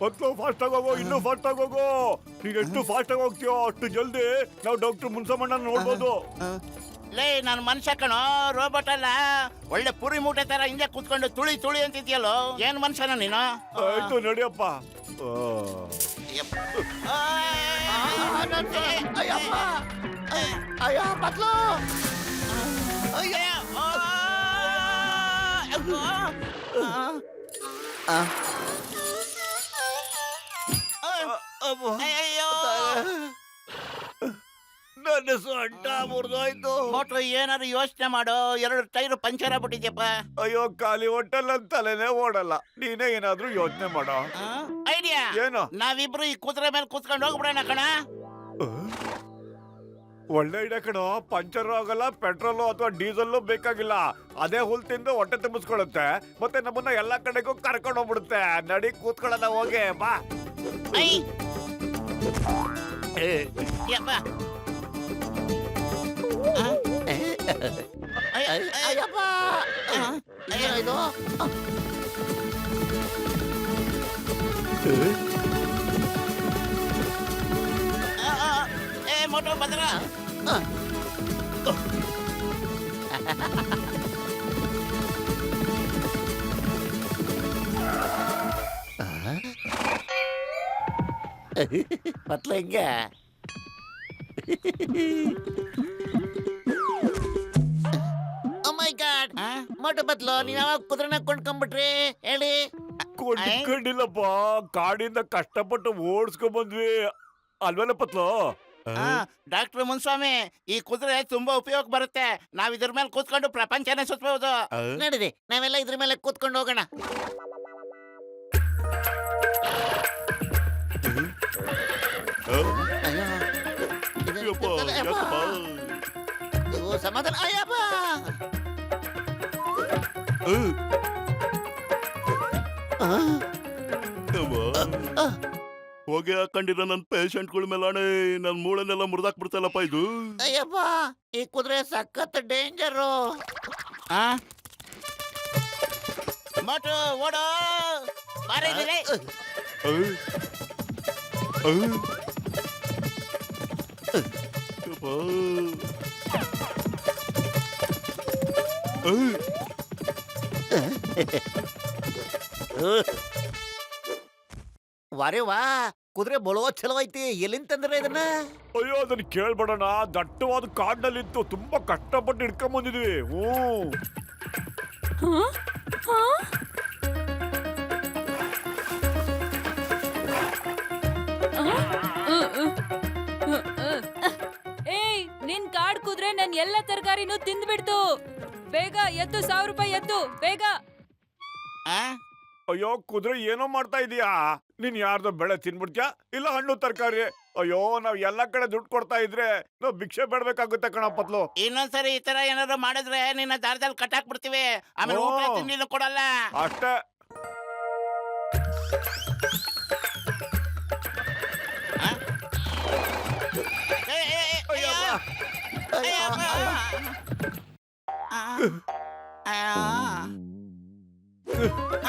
ಮೊದ್ಲು ಫಾಸ್ಟ್ ಆಗಿ ಹೋಗೋ, ಇನ್ನೂ ಫಾಸ್ಟ್ ಆಗಿ ಹೋಗೋ. ನೀನ್ ಎಷ್ಟು ಫಾಸ್ಟ್ ಆಗಿ ಹೋಗ್ತೀಯೋ ಅಷ್ಟು ಜಲ್ದಿ ನಾವು ಡಾಕ್ಟರ್ ಮುನ್ಸಮ್ಮಣ್ಣ ನೋಡ್ಬೋದು. ಲೇ ನಾನು ಮನುಷ್ಯ ಕಣೋ, ರೋಬೋಟ್ ಅಲ್ಲ. ಒಳ್ಳೆ ಪುರಿ ಮೂಟೆ ತರ ಹಿಂದೆ ಕೂತ್ಕೊಂಡು ತುಳಿ ತುಳಿ ಅಂತಿದ್ಯಲ್ಲೋ. ಏನ್ ಮನುಷ್ಯನ ನೀನು? ಆಯ್ತು ನಡಿಯಪ್ಪ. ಅಯ್ಯೋ ನನ್ನ ಸೊಂಟ ಮುರಿದೋಯ್ತು. ಮೋಟ್ರು ಏನಾದ್ರು ಯೋಚನೆ ಮಾಡೋ, 2 ಟೈರ್ ಪಂಚರ್ ಆಗ್ಬಿಟ್ಟಿದ್ಯಪ್ಪ. ಅಯ್ಯೋ ಖಾಲಿ ಹೊಟ್ಟೆಲ್ಲ ತಲೆನೇ ಓಡಲ್ಲ. ನೀನೇ ಏನಾದ್ರೂ ಯೋಚನೆ ಮಾಡೋ. ಐಡಿಯಾ ಏನು? ನಾವಿಬ್ರು ಈ ಕುದುರೆ ಮೇಲೆ ಕೂತ್ಕೊಂಡು ಹೋಗ್ಬಿಡೋಣ ಕಣ. ಒಳ್ಳೆ ಐಡಿಯಾ ಕಣೋ. ಪಂಚರ್ ಆಗಲ್ಲ, ಪೆಟ್ರೋಲ್ ಅಥವಾ ಡೀಸೆಲ್ ಬೇಕಾಗಿಲ್ಲ. ಅದೇ ಹುಲ್ ತಿಂದು ಹೊಟ್ಟೆ ತುಂಬಿಸ್ಕೊಳುತ್ತೆ, ಮತ್ತೆ ನಮ್ಮನ್ನ ಎಲ್ಲಾ ಕಡೆಗೂ ಕರ್ಕೊಂಡು ಹೋಗ್ಬಿಡುತ್ತೆ. ನಡಿ ಕೂತ್ಕೊಳ್ಳೋಣ, ಹೋಗಿ ಬಾ. ಐ ಯಪ್ಪ. ಅಯ್ಯಪ್ಪ, ಇದು ಏ ಮೋಟೋ ಭದ್ರ. ಮತ್ಲ ಹಿಂಗೆ ಮೊಟ್ಟ ಬತ್ಲು ನೀವ್ ಯಾವಾಗ ಕುದುರೆನ ಕೊಂಡ್ಕೊಂಡ್ಬಿಟ್ರಿ ಹೇಳಿ? ಕೊಂಡಿಲ್ಲಪ್ಪ, ಕಾಡಿಂದ ಕಷ್ಟಪಟ್ಟು ಓಡಿಸ್ಕೊಂಡ್ ಬಂದ್ವಿ ಅಲ್ವೇನ ಪತ್ಲು? ಡಾಕ್ಟರ್ ಮುನ್ಸ್ವಾಮಿ, ಈ ಕುದುರೆ ತುಂಬಾ ಉಪಯೋಗ ಬರುತ್ತೆ. ನಾವ್ ಇದ್ರ ಮೇಲೆ ಕೂತ್ಕೊಂಡು ಪ್ರಪಂಚನೇ ಸುತ್ತಬಹುದು. ನಡೀರಿ, ನಾವೆಲ್ಲ ಇದ್ರ ಮೇಲೆ ಕೂತ್ಕೊಂಡು ಹೋಗೋಣ. ಸಮಾಧಾನ. ಅಯ್ಯಪ್ಪ ಹೋಗಿ ಹಾಕೊಂಡಿರೋ ನನ್ ಪೇಷಂಟ್ಗಳ ಮೇಲಾಣೆ ನನ್ ಮೂಳೆನೆಲ್ಲ ಮುರಿದಾಕ್ ಬಿಡ್ತಲ್ಲಪ್ಪ ಇದು. ಅಯ್ಯಪ್ಪ, ಈ ಕುದುರೆ ಸಖತ್ ಡೇಂಜರು. ಮೋಟು ಓಡೋ, ಬಾರಿ ಇಲ್ಲಿ. ವಾರೇ ವಾ, ಕುದುರೆ ಬಲೋ ಚಲೋ ಐತಿ. ಎಲ್ಲಿಂದ ತಂದ್ರೆ ಇದನ್ನ? ಅಯ್ಯೋ ಅದನ್ನ ಕೇಳ್ಬೇಡಣ. ದಟ್ಟವಾದ ಕಾಡಿನಲ್ಲಿತ್ತು, ತುಂಬಾ ಕಷ್ಟಪಟ್ಟು ಹಿಡ್ಕೊಂಡ್ ಬಂದಿದ್ವಿ. ಏಯ್, ನಿನ್ ಕಾಡ್ ಕುದ್ರೆ ನನ್ ಎಲ್ಲ ತರಕಾರಿನೂ ತಿಂದ್ಬಿಡ್ತು. ಬೇಗ ಎತ್ತು, 1000 ರೂಪಾಯಿ ಎತ್ತು ಬೇಗ. ಅಯ್ಯೋ ಕುದುರೆ ಏನೋ ಮಾಡ್ತಾ ಇದೀಯಾ? ನೀನ್ ಯಾರ್ದೋ ಬೆಳೆ ತಿನ್ಬಿಡ್ತ್ಯಾ ಇಲ್ಲ ಹಣ್ಣು ತರಕಾರಿ? ಅಯ್ಯೋ ನಾವ್ ಎಲ್ಲಾ ಕಡೆ ದುಡ್ಡು ಕೊಡ್ತಾ ಇದ್ರೆ ನಾವ್ ಭಿಕ್ಷೆ ಬೇಡ್ಬೇಕಾಗುತ್ತೆ ಕಣ ಪತ್ಲು. ಇನ್ನೊಂದ್ಸರಿ ಈ ತರ ಏನಾದ್ರು ಮಾಡಿದ್ರೆ ನಿನ್ನ ದಾರದಲ್ಲಿ ಕಟ್ಟಾಕ್ ಬಿಡ್ತೀವಿ. ಆಮೇಲೆ ಊಟ ತಿಂಡಿನೂ ಕೊಡಲ್ಲ. ಅಷ್ಟೇ.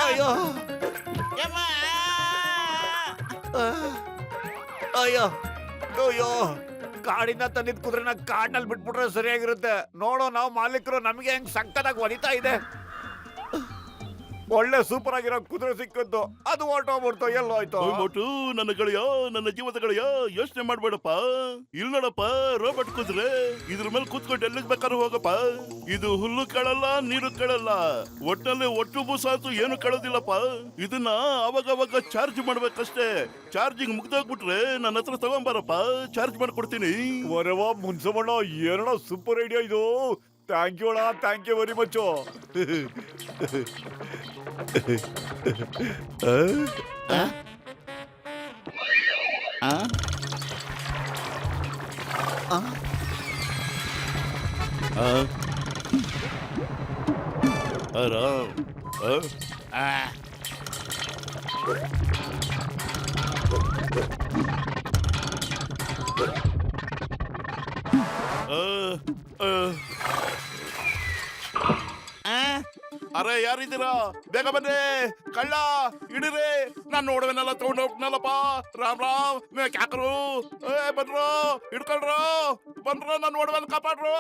ಅಯ್ಯೋ ಅಯ್ಯೋ ಅಯ್ಯೋ, ಕಾಡಿನ ತಂದಿದ್ ಕುದುರೆನ ಕಾಡ್ನಲ್ಲಿ ಬಿಟ್ಬಿಟ್ರೆ ಸರಿಯಾಗಿರುತ್ತೆ. ನೋಡೋ, ನಾವು ಮಾಲೀಕರು, ನಮ್ಗೆ ಹೆಂಗ್ ಸಕ್ಕತ್ತಾಗಿ ಹೊಡಿತಾ ಇದೆ. ಒಳ್ಳೆ ಸೂಪರ್ ಆಗಿರೋ ಕುದುರೆ ಸಿಕ್ಕದ್ದು, ಅದು ಹೊರಟೋಗ್ಬಿಡ್ತು. ಎಲ್ಲೋಯ್ತು? ಮೋಟು ನನ್ನ ಗೆಳೆಯ, ನನ್ನ ಜೀವದ ಗೆಳೆಯ, ಯೋಚನೆ ಮಾಡ್ಬೇಡಪ್ಪ. ಇಲ್ಲಿ ನೋಡಪ್ಪ, ರೋಬೋಟ್ ಕುದುರೆ. ಇದ್ರ ಮೇಲೆ ಕೂತ್ಕೊಂಡು ಎಲ್ಲಿಗೆ ಬೇಕಾದ್ರೂ ಹೋಗಪ್ಪ. ಇದು ಹುಲ್ಲು ಕೇಳಲ್ಲ, ನೀರು ಕೇಳಲ್ಲ, ಒಟ್ಟಲ್ಲಿ ಒಟ್ಟು ಬೂಸಾತು ಏನು ಕೇಳೋದಿಲ್ಲಪ್ಪ. ಇದನ್ನ ಅವಾಗ ಚಾರ್ಜ್ ಮಾಡ್ಬೇಕಷ್ಟೇ. ಚಾರ್ಜಿಂಗ್ ಮುಗ್ದೋಗ್ಬಿಟ್ರೆ ನನ್ನ ಹತ್ರ ತಗೊಂಬಾರಪ್ಪ, ಚಾರ್ಜ್ ಮಾಡ್ಕೊಡ್ತೀನಿ. ವರವಾ ಮುನ್ಸಮಣ್ಣ, ಏನೋ ಸೂಪರ್ ಐಡಿಯಾ ಇದು. ಥ್ಯಾಂಕ್ ಯು ಅಣ್ಣ, ಥ್ಯಾಂಕ್ ಯು ವೆರಿ ಮಚ್. ಆರಾಮ್. ಅರೆ ಯಾರಿದ್ದೀರಾ? ಬೇಗ ಬನ್ನಿ, ಕಳ್ಳ ಹಿಡಿರಿ. ನಾನು ನೋಡುವೆನೆಲ್ಲ ತಗೊಂಡು ಹೋಗ್ನಲ್ಲಪ್ಪ. ರಾಮ್ ರಾಮ್ ಮೇ ಕ್ಯಾಕರು. ಬನ್ರೋ, ಹಿಡ್ಕೊಳ್ರೋ, ಬನ್ರೋ, ನಾನು ನೋಡುವೆನ್ ಕಾಪಾಡ್ರು.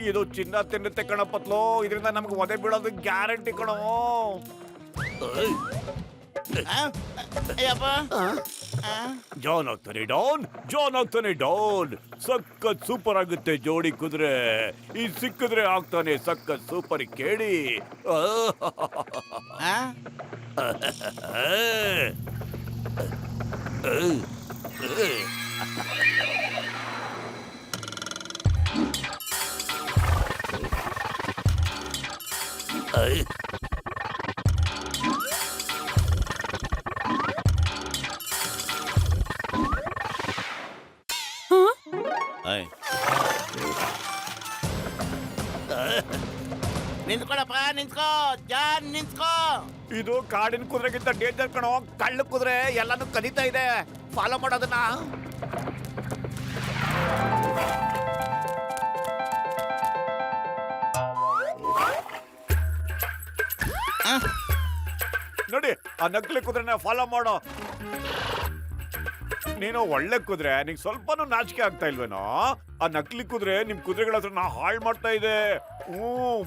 ಇದು ಚಿನ್ನ ತಿನ್ನುತ್ತೆ ಕಣಪತ್ಲು, ಇದರಿಂದ ನಮ್ಗೆ ಒದೆ ಬೀಳೋದು ಗ್ಯಾರಂಟಿ ಕಣೋ. ಅಯ್ಯಪ್ಪ ಜಾನ್ ಆಗ್ತಾನೆ ಡೌನ್, ಜಾನ್ ಆಗ್ತಾನೆ ಡೌನ್. ಸಖತ್ ಸೂಪರ್ ಆಗುತ್ತೆ ಜೋಡಿ ಕುದುರೆ. ಈ ಸಿಕ್ಕಿದ್ರೆ ಆಗ್ತಾನೆ ಸಖತ್ ಸೂಪರ್ ಕೇಳಿ. ನಿಂತ್ಕೊಳಪ್ಪ, ನಿಂತ್ಕೋ ಜಾನ್, ನಿಂತ್ಕೋ. ಇದು ಕಾಡಿನ ಕುದುರೆಗಿಂತ ಡೇಂಜರ್ ಕಣೋ. ಕಳ್ಳ ಕುದುರೆ ಎಲ್ಲಾನು ಕದೀತಾ ಇದೆ. ಫಾಲೋ ಮಾಡೋದನ್ನ. ನೋಡಿ, ಆ ನಕಲಿ ಕುದುರೆನ ಫಾಲೋ ಮಾಡೋ. ನೀನು ಒಳ್ಳೆ ಕುದುರೆ, ನಿಂಗೆ ಸ್ವಲ್ಪನೂ ನಾಚಿಕೆ ಆಗ್ತಾ ಇಲ್ವೇನೋ? ಆ ನಕಲಿ ಕುದುರೆ ನಿಮ್ ಕುದುರೆಗಳ ಹತ್ರ ಹಾಳು ಮಾಡ್ತಾ ಇದೆ.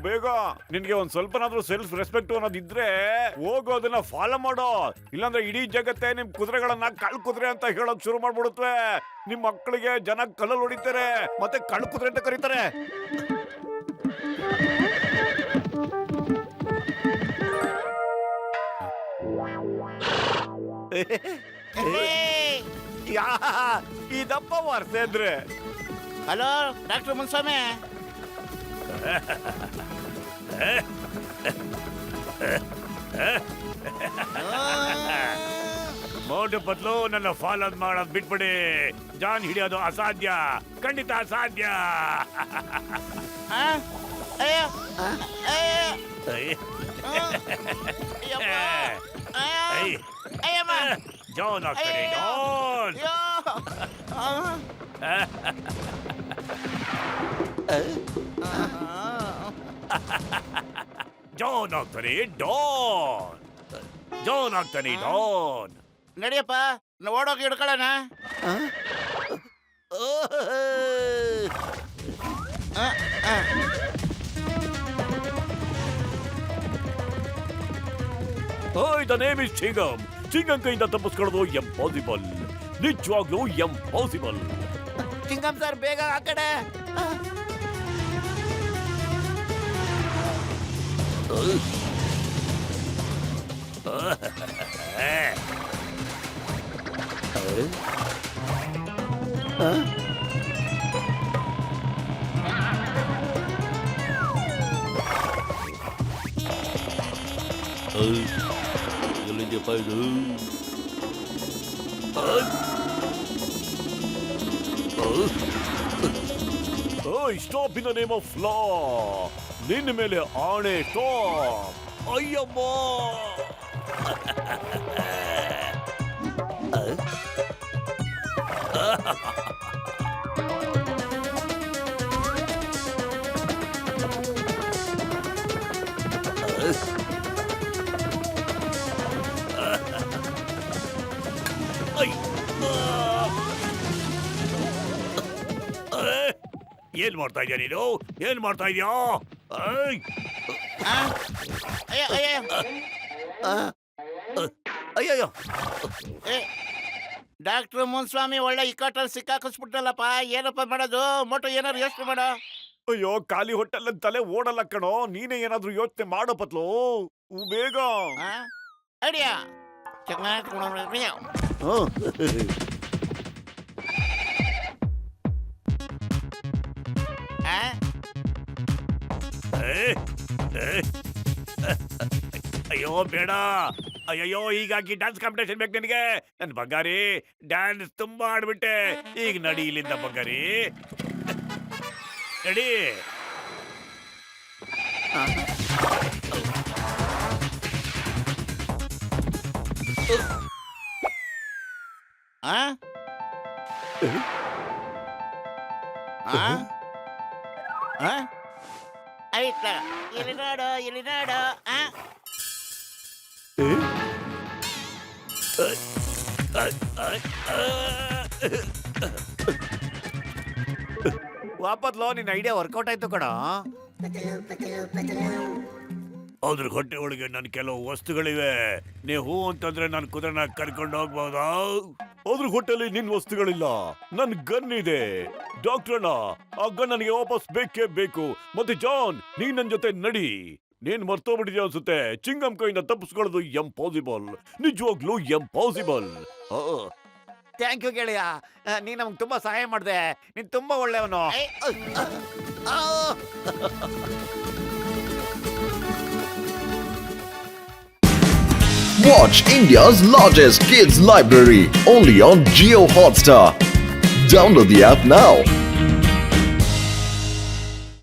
ಬೇಗ ನಿನ್ಗೆ ಒಂದ್ ಸ್ವಲ್ಪನಾದ್ರೂ ಸೆಲ್ಫ್ ರೆಸ್ಪೆಕ್ಟ್ ಅನ್ನೋದಿದ್ರೆ ಹೋಗೋದನ್ನ ಫಾಲೋ ಮಾಡೋ. ಇಲ್ಲಾಂದ್ರೆ ಇಡೀ ಜಗತ್ತೇ ನಿಮ್ ಕುದುರೆಗಳನ್ನ ಕಳ್ ಕುದುರೆ ಅಂತ ಹೇಳೋಕ್ ಶುರು ಮಾಡ್ಬಿಡುತ್ತವೆ. ನಿಮ್ ಮಕ್ಕಳಿಗೆ ಜನ ಕಲ್ಲಲ್ಲಿ ಹೊಡಿತಾರೆ, ಮತ್ತೆ ಕಳ್ ಕುದುರೆ ಅಂತ ಕರೀತಾರೆ. ಇದಪ್ಪ ವರ್ಸೇದ್ರೆ. Hello doctor Munswamy. ಮೋಟು ಪತ್ಲು, ನನ್ನ ಫಾಲೋ ಮಾಡೋದ್ ಬಿಟ್ಬಿಡಿ. ಜಾನ್ ಹಿಡಿಯೋದು ಅಸಾಧ್ಯ, ಖಂಡಿತ ಅಸಾಧ್ಯ. ಅಯ್ಯೋ ಅಯ್ಯಮ್ಮ, ಜಾನ್ ಆಗ್ತಾನೆ ಡಾನ್. ಜಾನ್ ಆಗ್ತಾನೆ ಡಾನ್, ಜಾನ್ ಆಗ್ತಾನೆ ಡಾನ್. ನಡಿಯಪ್ಪ, ಓಡೋಗಿ ಹಿಡ್ಕೊಳ್ಳೋಣ. ಓಯ್, ದ ನೇಮ್ ಇಸ್ ಚಿಂಗಮ್. ಚಿಂಗಂ ಕೈಯಿಂದ ತಪ್ಪಿಸ್ಕೊಳ್ಳೋದು ಎಂಪಾಸಿಬಲ್, ನಿಜವಾಗ್ಲೂ ಎಂಪಾಸಿಬಲ್. ಚಿಂಗಂ ಸರ್, ಬೇಗ ಆ ಕಡೆ. ಎಲ್ಲಿದೆಯಪ್ಪ ಇದು? ಓಯ್, stop in the name of law. ನಿನ್ನ ಮೇಲೆ ಆಣೆ, ಸ್ಟಾಪ್. ಅಯ್ಯಮ್ಮ. ಏನ್ ಮಾಡ್ತಾ ಇದೀಯ ನೀನು? ಏನ್ ಮಾಡ್ತಾ ಇದೀಯಾ? ಅಯ್ಯಯ್ಯೋ, ಡಾಕ್ಟರ್ ಮುನ್ಸ್ವಾಮಿ ಒಳ್ಳೆ ಇಕ್ಕಟ್ಟಲ್ಲಿ ಸಿಕ್ಕಾಕಿಸ್ಬಿಟ್ಟಲ್ಲಪ್ಪ. ಏನಪ್ಪ ಮಾಡೋದು? ಮೋಟು ಏನಾರು ಯೋಚನೆ ಮಾಡೋ. ಅಯ್ಯೋ, ಖಾಲಿ ಹೊಟ್ಟೆಲ್ಲ ತಲೆ ಓಡಲ್ಲ ಕಣೋ. ನೀನೇ ಏನಾದ್ರೂ ಯೋಚನೆ ಮಾಡೋ ಪತ್ಲು, ಬೇಗ. ಐಡಿಯಾ ಚೆನ್ನಾಗಿ. ಅಯ್ಯೋ ಬೇಡ. ಅಯ್ಯಯ್ಯೋ, ಹೀಗಾಗಿ ಡ್ಯಾನ್ಸ್ ಕಾಂಪಿಟೇಷನ್ ಬೇಕು ನಿನಗೆ. ನನ್ ಬಂಗಾರಿ, ಡ್ಯಾನ್ಸ್ ತುಂಬಾ ಆಡ್ಬಿಟ್ಟೆ. ಈಗ ನಡಿ ಇಲ್ಲಿಂದ ಬಂಗಾರಿ, ನಡಿ. ಇಲ್ಲಿ ನೋಡು ಇಲ್ಲಿ ನೋಡು ಆ? ವಾಪತ್ಲೋ ನಿನ್ನ ಐಡಿಯಾ ವರ್ಕೌಟ್ ಆಯ್ತು ಕಣ. ಅದ್ರ ಹೊಟ್ಟೆ ಒಳಗೆ ನನ್ ಕೆಲವು ವಸ್ತುಗಳಿವೆ. ನೀವು ಹೂ ಅಂತಂದ್ರೆ ನಾನು ಕುದುರೆನ ಕರ್ಕೊಂಡು ಹೋಗ್ಬಹುದಾ? ಅದ್ರ ಹೊಟ್ಟೆಲಿ ನಿನ್ ವಸ್ತುಗಳಿಲ್ಲ, ನನ್ ಗನ್ ಇದೆ. ಡಾಕ್ಟ್ರಣ್ಣ, ಆ ಗನ್ ನನಗೆ ವಾಪಸ್ ಬೇಕೇ ಬೇಕು. ಮತ್ತೆ ಜಾನ್, ನೀನ್ ನನ್ ಜೊತೆ ನಡಿ. ನೀನ್ ಮರ್ತೋಗ್ಬಿಟ್ಟಿದ್ಯಾ ಅನ್ಸುತ್ತೆ. ಚಿಂಗಮ್ ಕೈಯಿಂದ ತಪ್ಪಿಸ್ಕೊಳ್ಳೋದು ಎಂಪಾಸಿಬಲ್, ನಿಜವಾಗ್ಲೂ ಎಂಪಾಸಿಬಲ್. ಥ್ಯಾಂಕ್ ಯು ಗೆಳೆಯ, ನೀನ್ ನಮ್ಗೆ ತುಂಬಾ ಸಹಾಯ ಮಾಡ್ದೆ. ನೀನ್ ತುಂಬಾ ಒಳ್ಳೆಯವನು. ಏ, Watch India's largest kids library only on Geo Hotstar. Download the app now.